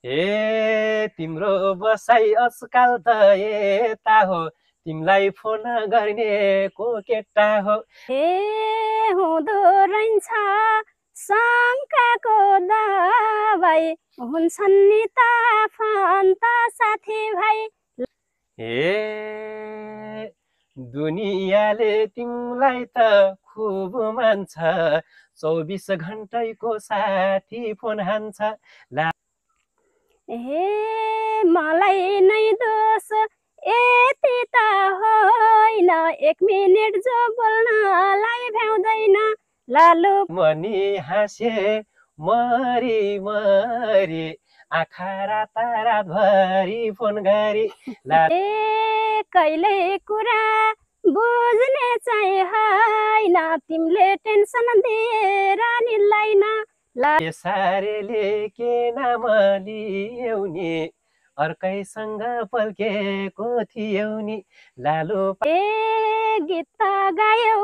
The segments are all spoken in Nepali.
ए तिम्रो बसाइ आजकाल त यता हो, तिमीलाई फोन गर्ने को केटा हो। हे हुँदो रहन्छ शङ्काको दबाई, हुन्छन् नि त आफन्त साथीभाइ। ए दुनियाँले तिमीलाई त खुब मान्छ, 24 घन्टैको साथी फोन हान्छ। हे मलाई नै दोष यति त होइन, 1 मिनेट जो बोल्नलाई भ्याउँदैन। लालु मनी हाँसे मरी मरी, आँखा रातभरि फोन गरी। ए कहिले कुरा बुझ्ने चाहिँ होइन, तिमीले टेन्सन दिएर निल्दैन। सारेले के नाम लियौनी, अर्कैसँग पल्केको थियौ नि। लालु ए गीत गायौ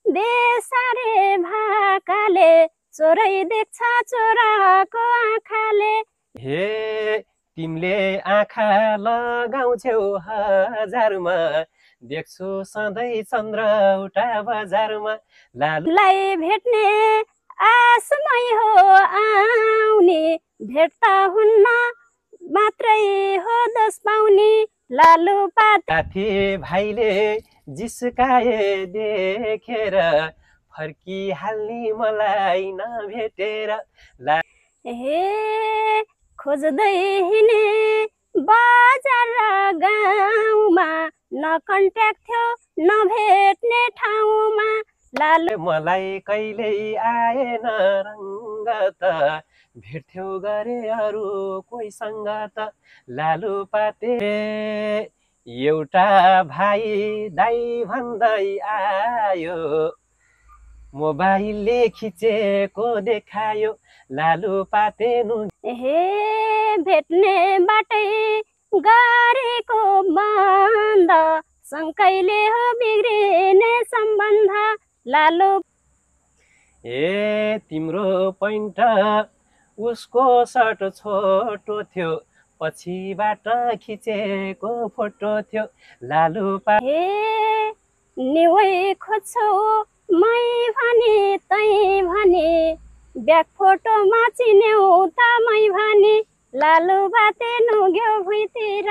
बेसारे भाकाले, चोरै देख्छ चोराको आँखाले। हे तिमीले आँखा लगाउँछौ हजारमा, देख्छु सधैँ चन्द्रौटा बजारमा। लालुलाई भेट्ने आशमै हो आउने, भेट्दा हुन्न मात्रै हो दोष पाउने। लालु साथी भाइले जिस्काए देखेर, फर्किहाल्ने मलाई नभेटेर। हे खोज्दै हिँडे बजार गाउँमा, न कन्ट्याक्ट थियो न भेट्ने ठाउँमा। लालु मलाई कहिल्यै आएन रङ्ग त, भेट्थ्यौ गरे अरू कोहीसँग त। लालुपाते एउटा भाइ दाइ भन्दै आयो, मोबाइलले खिचेको देखायो। लालुपाते हे भेट्ने बाटै गरेको बन्द, शङ्कैले हो बिग्रिने सम्बन्ध। लालु ए तिम्रो पैन्ट उसको सर्ट छोटो थियो, पछिबाट खिचेको फोटो थियो। लालुपा हे निवै खोज्छौ मै भने तै भने, ब्याक फोटोमा चिन्यौ त मै भने। लालु बाते नुग्यो भुइँतिर।